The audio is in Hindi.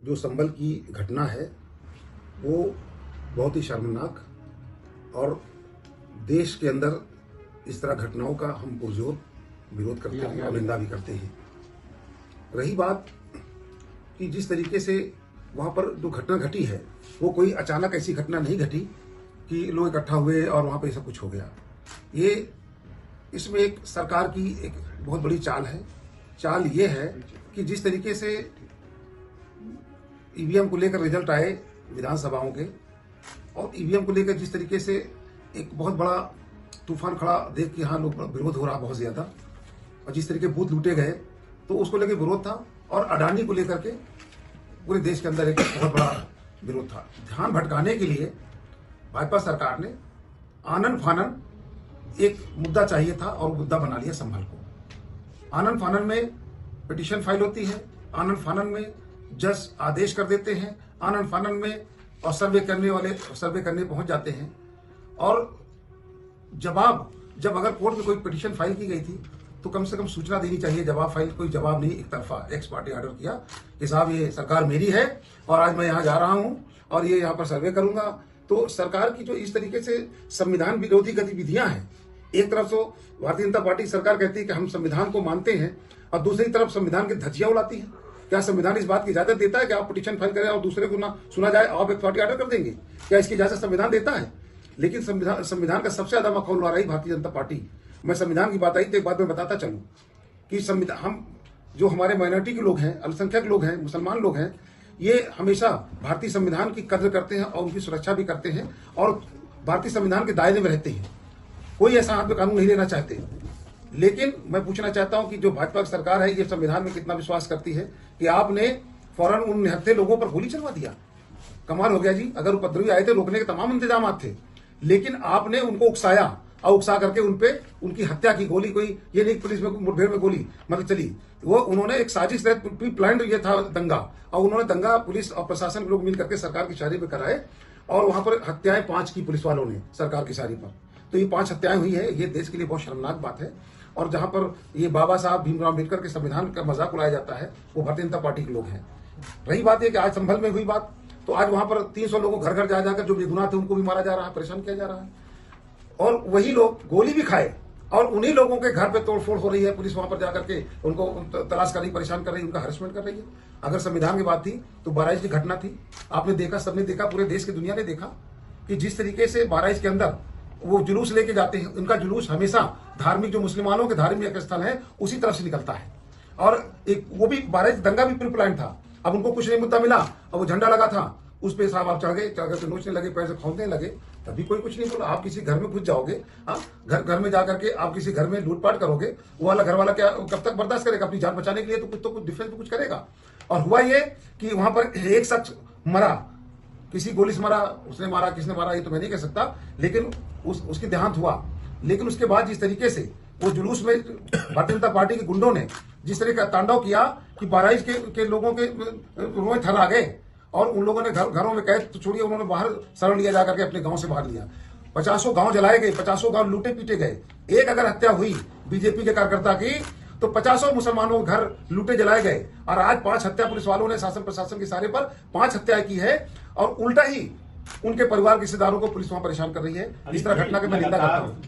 जो संभल की घटना है वो बहुत ही शर्मनाक और देश के अंदर इस तरह घटनाओं का हम पुरजोर विरोध करते हैं और निंदा भी करते हैं। रही बात कि जिस तरीके से वहाँ पर जो घटना घटी है वो कोई अचानक ऐसी घटना नहीं घटी कि लोग इकट्ठा हुए और वहाँ पे सब कुछ हो गया। ये इसमें एक सरकार की एक बहुत बड़ी चाल है। चाल ये है कि जिस तरीके से ईवीएम को लेकर रिजल्ट आए विधानसभाओं के और ईवीएम को लेकर जिस तरीके से एक बहुत बड़ा तूफान खड़ा देख के यहाँ लोग विरोध हो रहा बहुत ज्यादा, और जिस तरीके बूथ लूटे गए तो उसको लेकर विरोध था, और अडानी को लेकर के पूरे देश के अंदर एक बहुत बड़ा विरोध था। ध्यान भटकाने के लिए भाजपा सरकार ने आनन फानन एक मुद्दा चाहिए था और मुद्दा बना लिया संभल को। आनन फानन में पिटीशन फाइल होती है, आनन फानन में जज आदेश कर देते हैं, आनन फानन में और सर्वे करने वाले सर्वे करने पहुंच जाते हैं, और जब अगर कोर्ट में कोई पिटीशन फाइल की गई थी तो कम से कम सूचना देनी चाहिए। जवाब फाइल कोई जवाब नहीं, एक तरफा एक्स पार्टी ऑर्डर किया कि साहब ये सरकार मेरी है और आज मैं यहाँ जा रहा हूँ और ये यहाँ पर सर्वे करूंगा। तो सरकार की जो इस तरीके से संविधान विरोधी गतिविधियां हैं, एक तरफ तो भारतीय जनता पार्टी सरकार कहती है कि हम संविधान को मानते हैं और दूसरी तरफ संविधान की धज्जियां उड़ाती है। क्या संविधान इस बात की इजाजत देता है कि आप पिटीशन फाइल करें और दूसरे को ना सुना जाए, आप एक पार्टी ऑर्डर कर देंगे? क्या इसकी इजाजत संविधान देता है? लेकिन संविधान का सबसे ज्यादा मखौल उड़ा रही भारतीय जनता पार्टी। मैं संविधान की बात आई तो एक बात मैं बताता चलूं कि संविधान, हम जो हमारे माइनॉरिटी के लोग हैं, अल्पसंख्यक लोग हैं, मुसलमान लोग हैं, ये हमेशा भारतीय संविधान की कद्र करते हैं और उनकी सुरक्षा भी करते हैं और भारतीय संविधान के दायरे में रहते हैं। कोई ऐसा हाथ में कानून नहीं लेना चाहते। लेकिन मैं पूछना चाहता हूं कि जो भाजपा की सरकार है ये संविधान में कितना विश्वास करती है कि आपने फौरन उन निहत्थे लोगों पर गोली चलवा दिया। कमाल हो गया जी। अगर उपद्रवी आए थे, रोकने के तमाम इंतजाम थे, लेकिन आपने उनको उकसाया और उकसा करके उनपे उनकी हत्या की। गोली कोई ये नहीं पुलिस में मुठभेड़ में गोली मतलब चली, वो उन्होंने एक साजिश प्री प्लान्ड ये था दंगा, और उन्होंने दंगा पुलिस और प्रशासन के लोग मिल करके सरकार की इशारे पे कराए और वहां पर हत्याएं 5 की पुलिस वालों ने सरकार की इशारे पर। तो ये 5 हत्याएं हुई है। ये देश के लिए बहुत शर्मनाक बात है। और जहां पर ये बाबा साहब भीमराव अम्बेडकर के संविधान का मजाक उड़ाया जाता है वो भारतीय जनता पार्टी के लोग हैं। रही बात है कि आज संभल में हुई बात, तो आज वहां पर 300 लोगों घर घर जा जाकर जो बेगुनाह थे उनको भी मारा जा रहा है, परेशान किया जा रहा है, और वही लोग गोली भी खाए और उन्हीं लोगों के घर पे तोड़फोड़ हो रही है। पुलिस वहां पर जाकर के उनको तलाश कर रही, परेशान कर रही, उनका हरेसमेंट कर रही है। अगर संविधान की बात थी तो बहराइच की घटना थी, आपने देखा, सबने देखा, पूरे देश की दुनिया ने देखा कि जिस तरीके से बहराइच के अंदर वो जुलूस लेके जाते हैं, उनका जुलूस हमेशा धार्मिक, जो मुसलमानों के धार्मिक स्थल है उसी तरफ से निकलता है। और एक वो भी बहराइच दंगा भी प्री प्लान था। अब उनको कुछ नहीं मुद्दा मिला और वो झंडा लगा था, उस पे साहब आप चढ़ गए नोचने लगे, पैर से खोदने लगे, तभी कोई कुछ नहीं बोला। आप किसी घर में घुस जाओगे, घर में जाकर के आप किसी घर में लूटपाट करोगे, वो वाला घर वाला क्या कब तक बर्दाश्त करेगा? अपनी जान बचाने के लिए तो कुछ डिफेंस तो कुछ करेगा। और हुआ ये कि वहां पर एक शख्स मरा, किसी गोली से मरा, उसने मारा, किसने मारा ये तो मैं नहीं कह सकता, लेकिन उसकी देहांत हुआ। लेकिन उसके बाद जिस तरीके से वो जुलूस में भारतीय जनता पार्टी के गुंडों ने जिस तरह का तांडव किया कि बहराइच के लोगों के रोए थर्रा गए, और उन लोगों ने घरों में कैद तो छोड़िए, उन्होंने बाहर शरण लिया जाकर के अपने गांव से बाहर लिया। 50 गांव जलाए गए, 50 गांव लूटे पीटे गए। एक अगर हत्या हुई बीजेपी के कार्यकर्ता की तो 50 मुसलमानों के घर लूटे जलाए गए। और आज 5 हत्या पुलिस वालों ने शासन प्रशासन के इशारे पर 5 हत्याएं की है, और उल्टा ही उनके परिवार के रिश्तेदारों को पुलिस वहां परेशान कर रही है। इस तरह घटना की मैं निंदा करता हूं।